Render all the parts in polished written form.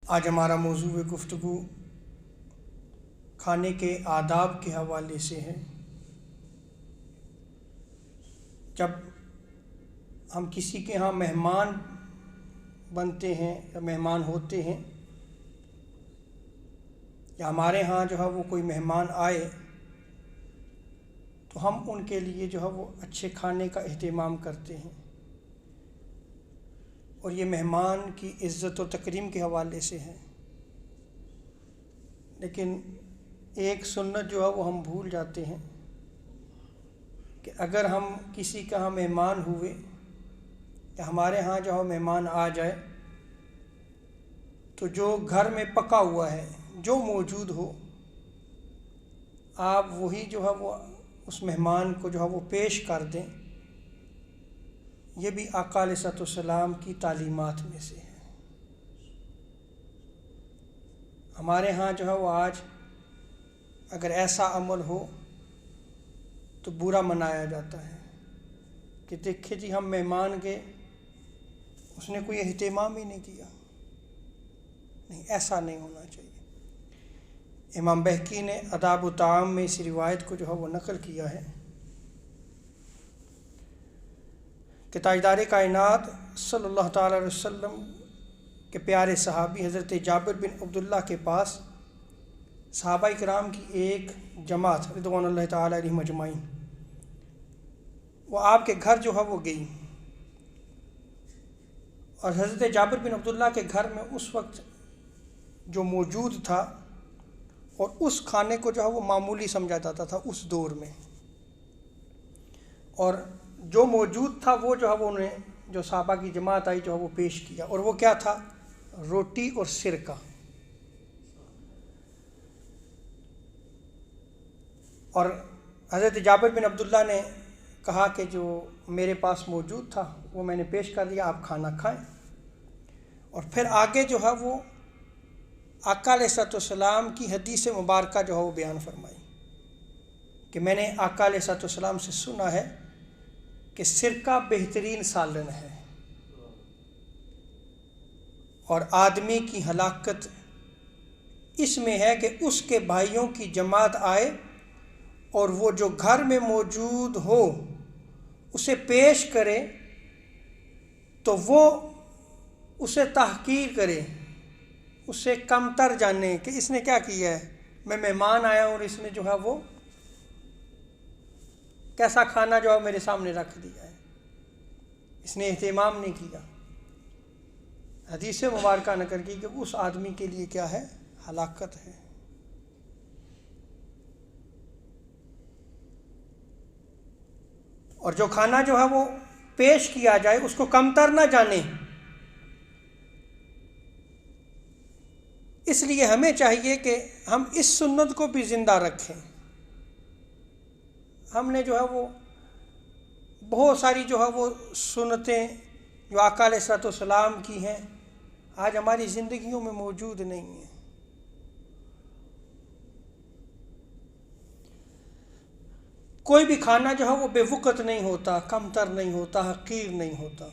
آج ہمارا موضوع گفتگو کھانے کے آداب کے حوالے سے ہے۔ جب ہم کسی کے ہاں مہمان بنتے ہیں یا مہمان ہوتے ہیں یا ہمارے ہاں جو ہے وہ کوئی مہمان آئے تو ہم ان کے لیے جو ہے وہ اچھے کھانے کا اہتمام کرتے ہیں، اور یہ مہمان کی عزت و تکریم کے حوالے سے ہے۔ لیکن ایک سنت جو ہے وہ ہم بھول جاتے ہیں کہ اگر ہم کسی کا ہاں مہمان ہوئے یا ہمارے ہاں جو ہے مہمان آ جائے تو جو گھر میں پکا ہوا ہے، جو موجود ہو، آپ وہی جو ہے وہ اس مہمان کو جو ہے وہ پیش کر دیں۔ یہ بھی آقا علیہ الصلوۃ والسلام کی تعلیمات میں سے ہے۔ ہمارے ہاں جو ہے وہ آج اگر ایسا عمل ہو تو برا منایا جاتا ہے کہ دیکھیں جی ہم مہمان گئے، اس نے کوئی اہتمام ہی نہیں کیا۔ نہیں، ایسا نہیں ہونا چاہیے۔ امام بہقی نے آداب الطعام میں اس روایت کو جو ہے وہ نقل کیا ہے کہ تاجدار کائنات صلی اللہ تعالیٰ علیہ وسلم کے پیارے صحابی حضرت جابر بن عبداللہ کے پاس صحابہ کرام کی ایک جماعت رضوان اللہ تعالیٰ علیہم اجمعین وہ آپ کے گھر جو ہے وہ گئی، اور حضرت جابر بن عبداللہ کے گھر میں اس وقت جو موجود تھا اور اس کھانے کو جو ہے وہ معمولی سمجھا جاتا تھا اس دور میں، اور جو موجود تھا وہ جو ہے وہ انہیں جو صحابہ کی جماعت آئی جو ہے وہ پیش کیا، اور وہ کیا تھا؟ روٹی اور سرکہ۔ اور حضرت جابر بن عبداللہ نے کہا کہ جو میرے پاس موجود تھا وہ میں نے پیش کر دیا، آپ کھانا کھائیں۔ اور پھر آگے جو ہے وہ آقا علیہ الصلوۃ والسلام کی حدیث مبارکہ جو ہے وہ بیان فرمائی کہ میں نے آقا علیہ الصلوۃ والسلام سے سنا ہے کہ سرکہ بہترین سالن ہے، اور آدمی کی ہلاکت اس میں ہے کہ اس کے بھائیوں کی جماعت آئے اور وہ جو گھر میں موجود ہو اسے پیش کرے تو وہ اسے تحقیر کرے، اسے کمتر جانے کہ اس نے کیا کیا ہے، میں مہمان آیا اور اس نے جو ہے وہ کیسا کھانا جو ہے میرے سامنے رکھ دیا ہے، اس نے اہتمام نہیں کیا۔ حدیث مبارکہ نقل کی کہ اس آدمی کے لیے کیا ہے؟ ہلاکت ہے۔ اور جو کھانا جو ہے وہ پیش کیا جائے اس کو کمتر نہ جانے، اس لیے ہمیں چاہیے کہ ہم اس سنت کو بھی زندہ رکھیں۔ ہم نے جو ہے وہ بہت ساری جو ہے وہ سنتیں جو آقا علیہ الصلوۃ والسلام کی ہیں آج ہماری زندگیوں میں موجود نہیں ہیں۔ کوئی بھی کھانا جو ہے وہ بے وقت نہیں ہوتا، کمتر نہیں ہوتا، حقیر نہیں ہوتا،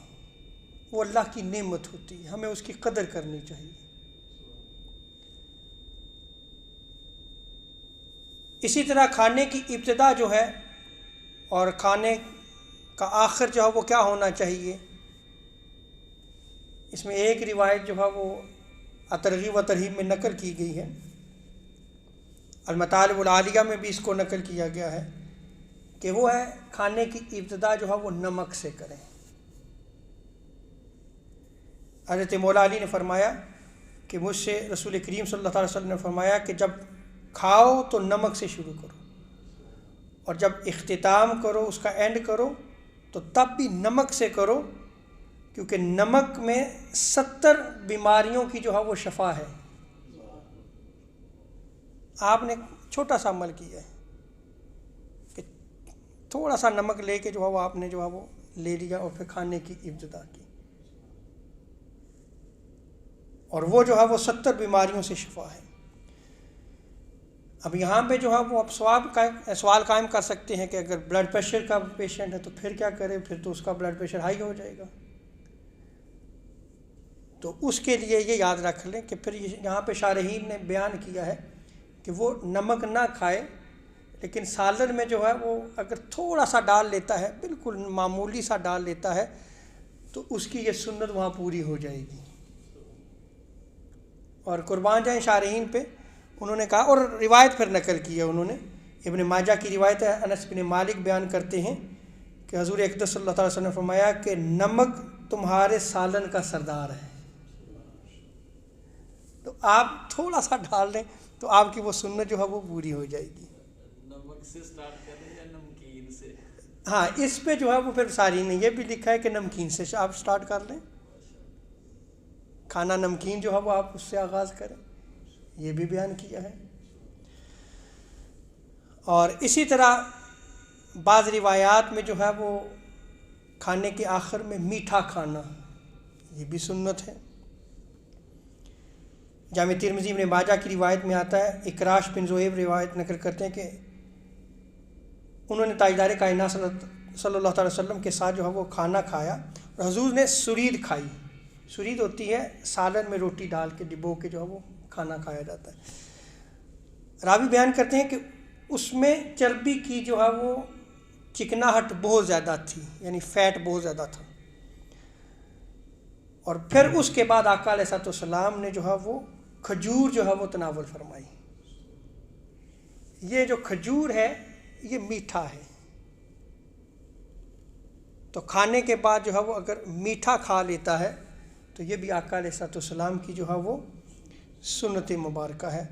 وہ اللہ کی نعمت ہوتی ہے، ہمیں اس کی قدر کرنی چاہیے۔ اسی طرح کھانے کی ابتدا جو ہے اور کھانے کا آخر جو ہے وہ کیا ہونا چاہیے، اس میں ایک روایت جو ہے وہ ترغیب و ترہیب میں نقل کی گئی ہے، المطالب العالیہ میں بھی اس کو نقل کیا گیا ہے کہ وہ ہے کھانے کی ابتدا جو ہے وہ نمک سے کریں۔ حضرت مولا علی نے فرمایا کہ مجھ سے رسول کریم صلی اللہ علیہ وسلم نے فرمایا کہ جب کھاؤ تو نمک سے شروع کرو، اور جب اختتام کرو، اس کا اینڈ کرو تو تب بھی نمک سے کرو، کیونکہ نمک میں 70 بیماریوں کی جو ہے وہ شفا ہے۔ آپ نے چھوٹا سا عمل کیا ہے کہ تھوڑا سا نمک لے کے جو ہے وہ آپ نے جو ہے وہ لے لیا اور پھر کھانے کی ابتدا کی، اور وہ جو ہے وہ 70 بیماریوں سے شفا ہے۔ اب یہاں پہ جو ہے وہ اب سوال قائم کر سکتے ہیں کہ اگر بلڈ پریشر کا پیشنٹ ہے تو پھر کیا کرے، پھر تو اس کا بلڈ پریشر ہائی ہو جائے گا۔ تو اس کے لیے یہ یاد رکھ لیں کہ پھر یہاں پہ شارحین نے بیان کیا ہے کہ وہ نمک نہ کھائے، لیکن سالن میں جو ہے وہ اگر تھوڑا سا ڈال لیتا ہے، بالکل معمولی سا ڈال لیتا ہے، تو اس کی یہ سنت وہاں پوری ہو جائے گی۔ اور قربان جائیں شارحین پہ، انہوں نے کہا، اور روایت پھر نقل کی ہے انہوں نے، ابن ماجہ کی روایت ہے، انس بن مالک بیان کرتے ہیں کہ حضور اقدس صلی اللہ تعالی وسلم نے فرمایا کہ نمک تمہارے سالن کا سردار ہے، تو آپ تھوڑا سا ڈال دیں تو آپ کی وہ سنت جو ہے وہ پوری ہو جائے گی۔ نمک سے سٹارٹ کریں یا نمکین سے؟ ہاں، اس پہ جو ہے وہ پھر ساری نے یہ بھی لکھا ہے کہ نمکین سے آپ سٹارٹ کر لیں، کھانا نمکین جو ہے وہ آپ اس سے آغاز کریں، یہ بھی بیان کیا ہے۔ اور اسی طرح بعض روایات میں جو ہے وہ کھانے کے آخر میں میٹھا کھانا، یہ بھی سنت ہے۔ جامع ترمذی ابن ماجہ کی روایت میں آتا ہے، اکراش بن ذؤیب روایت نقل کرتے ہیں کہ انہوں نے تاجدار کائنات صلی اللہ تعالی وسلم کے ساتھ جو ہے وہ کھانا کھایا، اور حضور نے سرید کھائی۔ سرید ہوتی ہے سالن میں روٹی ڈال کے ڈبو کے جو ہے وہ کھانا کھایا جاتا ہے۔ راوی بیان کرتے ہیں کہ اس میں چربی کی جو ہے وہ چکناہٹ بہت زیادہ تھی، یعنی فیٹ بہت زیادہ تھا۔ اور پھر اس کے بعد آقا علیہ الصلوۃ والسلام نے جو ہے وہ کھجور جو ہے وہ تناول فرمائی۔ یہ جو کھجور ہے یہ میٹھا ہے، تو کھانے کے بعد جو ہے وہ اگر میٹھا کھا لیتا ہے تو یہ بھی آقا علیہ الصلوۃ والسلام کی جو ہے وہ سنت مبارکہ ہے۔